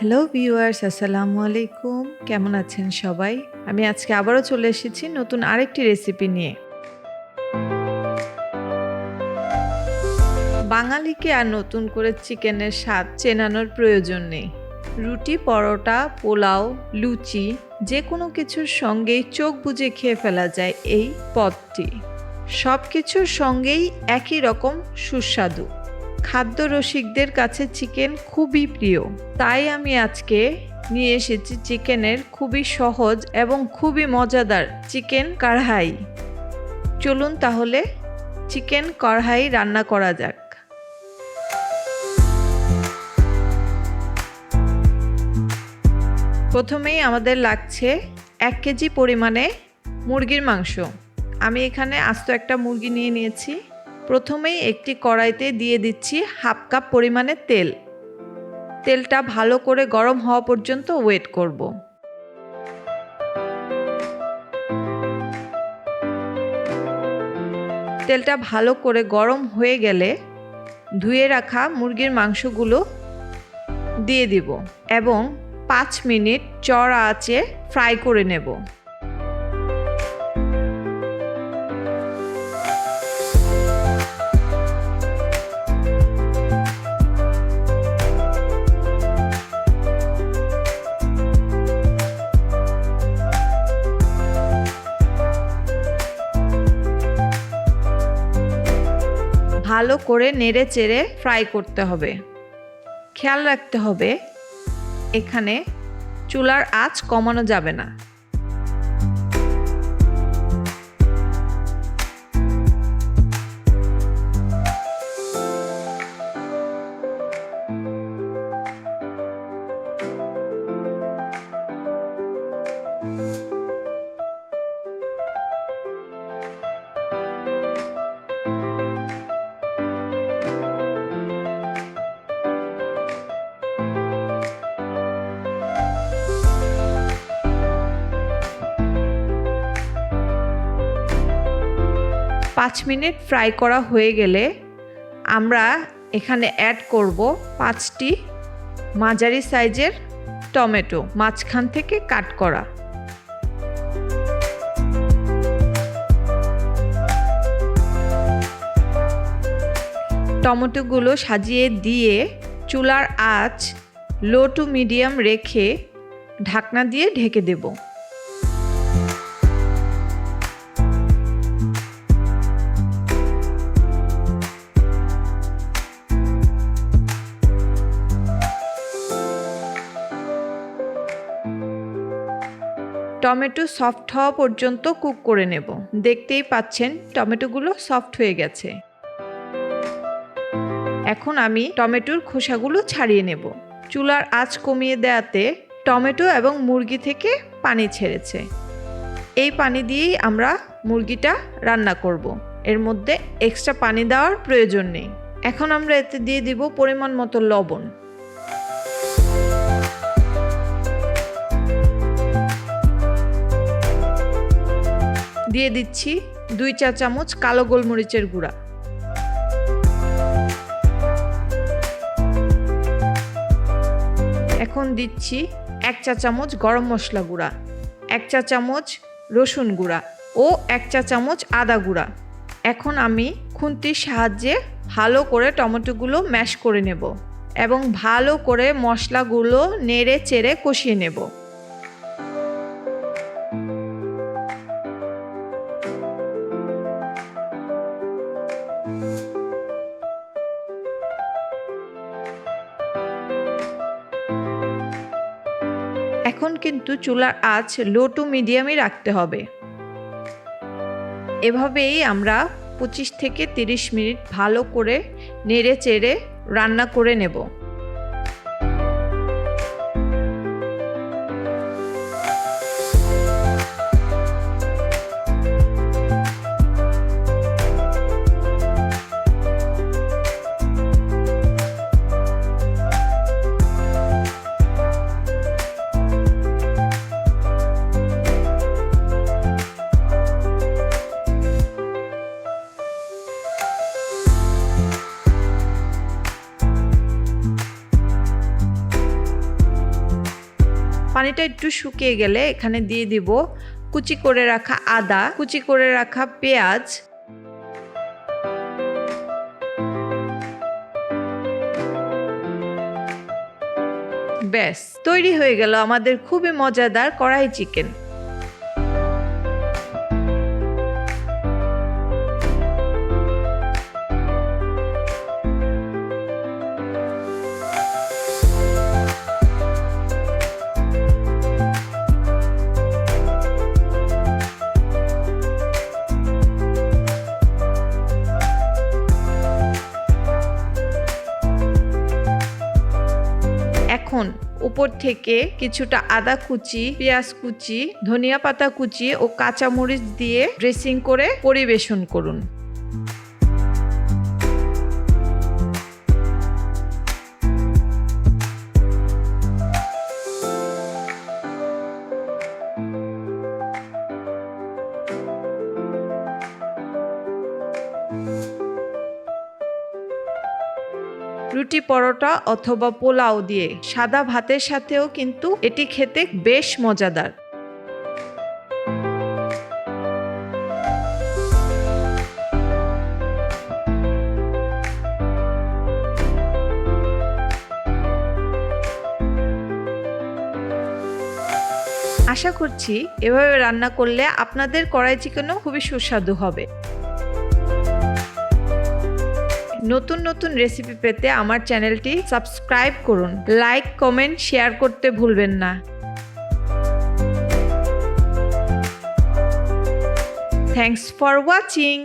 Hello viewers, আসসালামু আলাইকুম। কেমন আছেন সবাই? আমি আজকে আবারও চলে এসেছি নতুন আরেকটি রেসিপি নিয়ে। বাঙালিকে আর নতুন করে চিকেনের স্বাদ চেনানোর প্রয়োজন নেই। রুটি, পরোটা, পোলাও, লুচি যে কোনো কিছুর সঙ্গেই চোখ বুজে খেয়ে ফেলা যায় এই পদটি। সব কিছুর সঙ্গেই একই রকম সুস্বাদু। খাদ্য রসিকদের কাছে চিকেন খুবই প্রিয়। তাই আমি আজকে নিয়ে এসেছি চিকেনের খুবই সহজ এবং খুবই মজাদার চিকেন কড়াই। চলুন তাহলে চিকেন কড়াই রান্না করা যাক। প্রথমেই আমাদের লাগছে 1 কেজি পরিমাণে মুরগির মাংস। আমি এখানে আস্ত একটা মুরগি নিয়ে নিয়েছি। প্রথমেই একটি কড়াইতে দিয়ে দিচ্ছি 1/2 কাপ পরিমাণে তেল। তেলটা ভালো করে গরম হওয়া পর্যন্ত ওয়েট করব। তেলটা ভালো করে গরম হয়ে গেলে ধুয়ে রাখা মুরগির মাংসগুলো দিয়ে দিব এবং 5 মিনিট চড়া আঁচে ফ্রাই করে নেব। ভালো করে নেড়ে চেড়ে ফ্রাই করতে হবে। খেয়াল রাখতে হবে এখানে চুলার আঁচ কমানো যাবে না। পাঁচ মিনিট ফ্রাই করা হয়ে গেলে আমরা এখানে অ্যাড করব 5টি মাঝারি সাইজের টমেটো, মাঝখান থেকে কাট করা। টমেটোগুলো সাজিয়ে দিয়ে চুলার আঁচ লো টু মিডিয়াম রেখে ঢাকনা দিয়ে ঢেকে দেব। টমেটো সফট হওয়া পর্যন্ত কুক করে নেব। দেখতেই পাচ্ছেন টমেটোগুলো সফট হয়ে গেছে। এখন আমি টমেটোর খোসাগুলো ছাড়িয়ে নেব। চুলার আঁচ কমিয়ে দেওয়াতে টমেটো এবং মুরগি থেকে পানি ছেড়েছে। এই পানি দিয়েই আমরা মুরগিটা রান্না করব। এর মধ্যে এক্সট্রা পানি দেওয়ার প্রয়োজন নেই। এখন আমরা এতে দিয়ে দিব পরিমাণ মতো লবণ। দিয়ে দিচ্ছি 2 চা চামচ কালো গোলমরিচের গুঁড়া। এখন দিচ্ছি 1 চা চামচ গরম মশলা গুঁড়া, 1 চা চামচ রসুন গুঁড়া ও 1 চা চামচ আদা গুঁড়া। এখন আমি খুন্তির সাহায্যে ভালো করে টমেটোগুলো ম্যাশ করে নেব এবং ভালো করে মশলাগুলো নেড়ে চেড়ে কষিয়ে নেব। এখন কিন্তু চুলার আঁচ লো টু মিডিয়ামই রাখতে হবে। এভাবেই আমরা 25 থেকে 30 মিনিট ভালো করে নেড়ে চেড়ে রান্না করে নেব। পানিটা একটু শুকিয়ে গেলে এখানে দিয়ে দিব কুচি করে রাখা আদা, কুচি করে রাখা পেঁয়াজ, ব্যাস তৈরি হয়ে গেল আমাদের খুবই মজাদার কড়াই চিকেন। এখন উপর থেকে কিছুটা আদা কুচি, পেঁয়াজ কুচি, ধনিয়া পাতা কুচি ও কাঁচামরিচ দিয়ে ড্রেসিং করে পরিবেশন করুন। রুটি, পরোটা অথবা পোলাও দিয়ে সাদা ভাতের সাথেও কিন্তু এটি খেতে বেশ মজাদার। আশা করছি এভাবে রান্না করলে আপনাদের কড়াই চিকেনও খুবই সুস্বাদু হবে। নতুন নতুন রেসিপি পেতে আমার চ্যানেলটি সাবস্ক্রাইব করুন, লাইক, কমেন্ট, শেয়ার করতে ভুলবেন না। Thanks for watching.